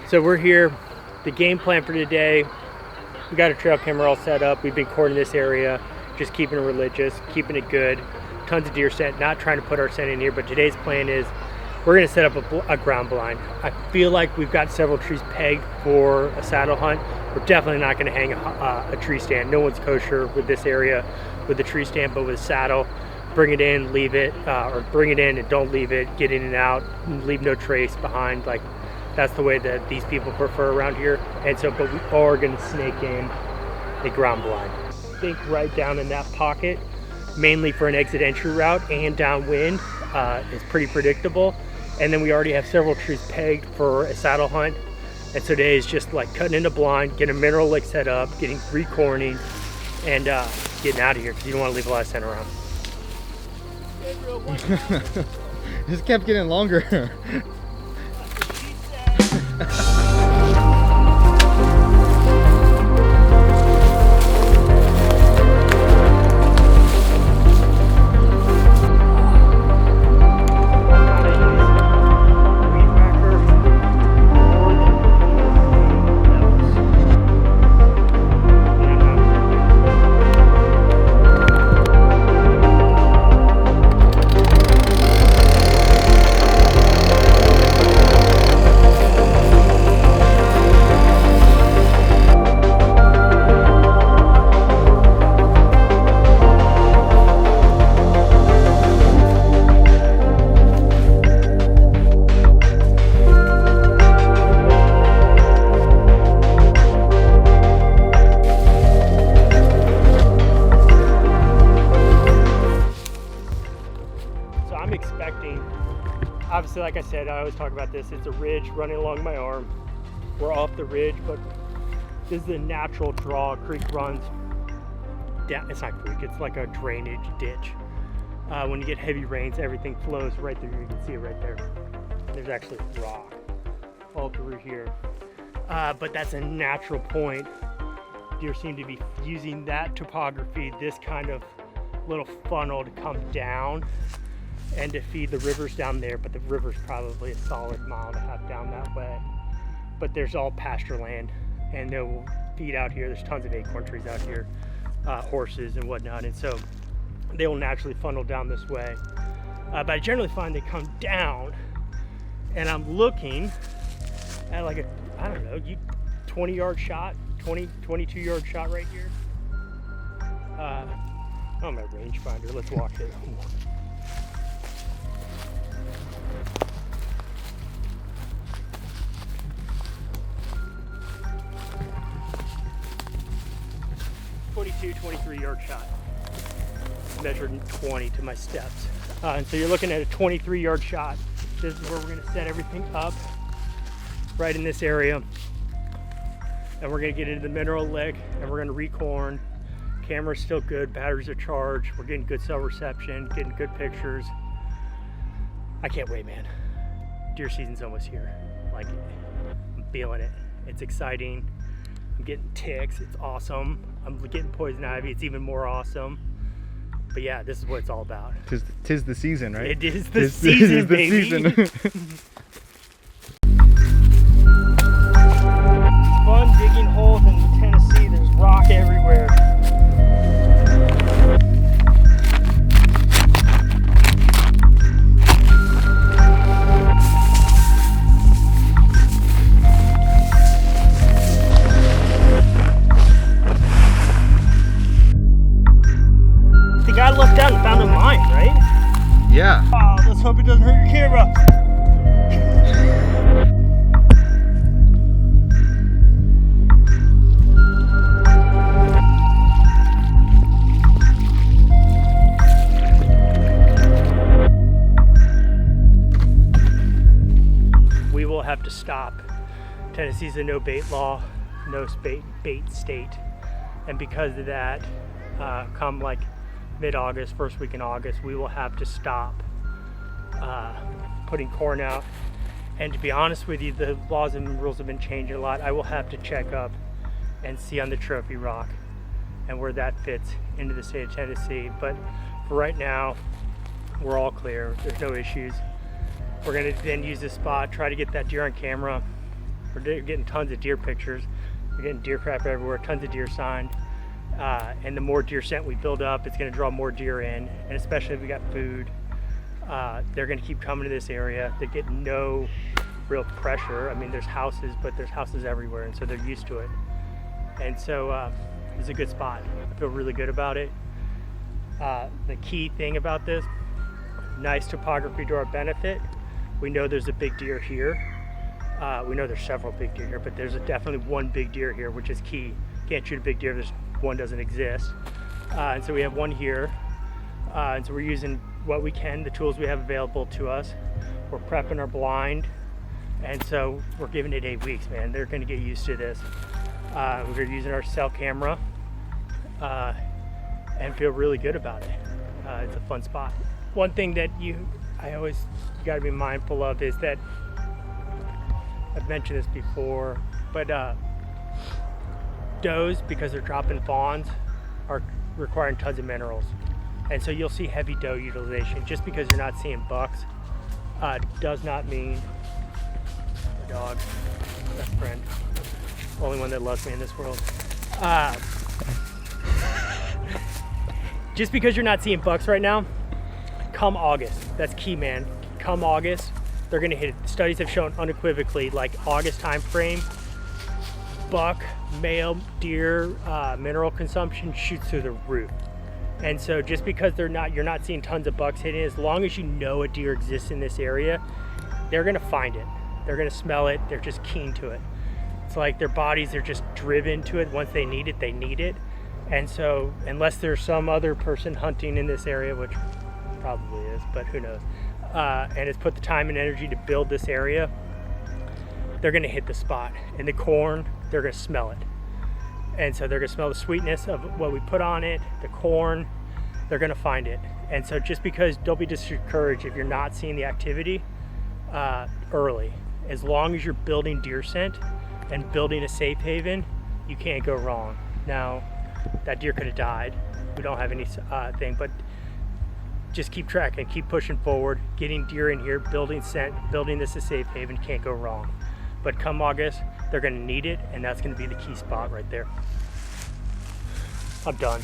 So we're here. The game plan for today, we got a trail camera all set up. We've been courting this area, just keeping it religious, keeping it good. Tons of deer scent, not trying to put our scent in here, but today's plan is we're gonna set up a ground blind. I feel like we've got several trees pegged for a saddle hunt. We're definitely not gonna hang a tree stand. No one's kosher with this area with the tree stand, but with a saddle, bring it in, leave it, or bring it in and don't leave it, get in and out, leave no trace behind. Like, that's the way that these people prefer around here. And so, but we are gonna snake in a ground blind. I think right down in that pocket, mainly for an exit entry route and downwind, is pretty predictable. And then we already have several trees pegged for a saddle hunt. And so today is just like cutting into blind, getting a mineral lick set up, getting recorning, and getting out of here because you don't want to leave a lot of scent around. Just kept getting longer. Obviously, like I said, I always talk about this, it's a ridge running along my arm. We're off the ridge, but this is the natural draw. Creek runs down. It's not creek, it's like a drainage ditch. When you get heavy rains, everything flows right through. You can see it right there. There's actually rock all through here. But that's a natural point. Deer seem to be using that topography, this kind of little funnel, to come down and to feed the rivers down there. But the river's probably a solid mile and a half down that way. But there's all pasture land, and they will feed out here. There's tons of acorn trees out here, horses and whatnot, and so they will naturally funnel down this way. But I generally find they come down, and I'm looking at like a, I don't know, 20-yard shot, 22-yard shot right here. On my rangefinder, let's walk it. 23-yard shot. Measured 20 to my steps. And so you're looking at a 23-yard shot. This is where we're gonna set everything up, right in this area. And we're gonna get into the mineral lick, and we're gonna recorn. Camera's still good, batteries are charged. We're getting good cell reception, getting good pictures. I can't wait, man. Deer season's almost here. Like, I'm feeling it. It's exciting. I'm getting ticks, it's awesome. I'm getting poison ivy, it's even more awesome. But yeah, this is what it's all about. Tis the season, right? It is the season, baby. It's fun digging holes in Tennessee. There's rock everywhere. I looked out and found a mine, right? Yeah. Oh, let's hope it doesn't hurt your camera. We will have to stop. Tennessee's a no bait law, no bait state. And because of that, come like mid-August, first week in August, we will have to stop putting corn out. And to be honest with you, the laws and rules have been changing a lot. I will have to check up and see on the trophy rock and where that fits into the state of Tennessee. But for right now, we're all clear. There's no issues. We're gonna then use this spot, try to get that deer on camera, We're getting tons of deer pictures. We're getting deer crap everywhere, tons of deer signed. And the more deer scent we build up, it's going to draw more deer in. And especially if we got food, they're going to keep coming to this area. They get no real pressure. I mean, there's houses, but there's houses everywhere, and so they're used to it. And so it's a good spot. I feel really good about it. The key thing about this, nice topography to our benefit. We know there's a big deer here. We know there's several big deer here, but there's definitely one big deer here, which is key. Can't shoot a big deer if there's one doesn't exist. And so we have one here. And so we're using what we can, the tools we have available to us. We're prepping our blind. And so we're giving it 8 weeks, man. They're gonna get used to this. We're using our cell camera and feel really good about it. It's a fun spot. One thing that you gotta be mindful of is that, I've mentioned this before, but does, because they're dropping fawns, are requiring tons of minerals. And so you'll see heavy doe utilization. Just because you're not seeing bucks does not mean, my dog, best friend, only one that loves me in this world. Just because you're not seeing bucks right now, come August, that's key, man. Come August, they're gonna hit it. Studies have shown unequivocally, like August time frame, buck, male deer mineral consumption shoots through the roof. And so just because you're not seeing tons of bucks hitting, as long as you know a deer exists in this area, they're gonna find it. They're gonna smell it, they're just keen to it. It's like their bodies are just driven to it. Once they need it, they need it. And so unless there's some other person hunting in this area, which probably is, but who knows, and has put the time and energy to build this area, they're gonna hit the spot. And the corn, they're gonna smell it. And so they're gonna smell the sweetness of what we put on it, the corn, they're gonna find it. And so just because, don't be discouraged if you're not seeing the activity early. As long as you're building deer scent and building a safe haven, you can't go wrong. Now, that deer could have died. We don't have any thing, but just keep tracking, keep pushing forward, getting deer in here, building scent, building this a safe haven, can't go wrong. But come August, they're gonna need it, and that's gonna be the key spot right there. I'm done.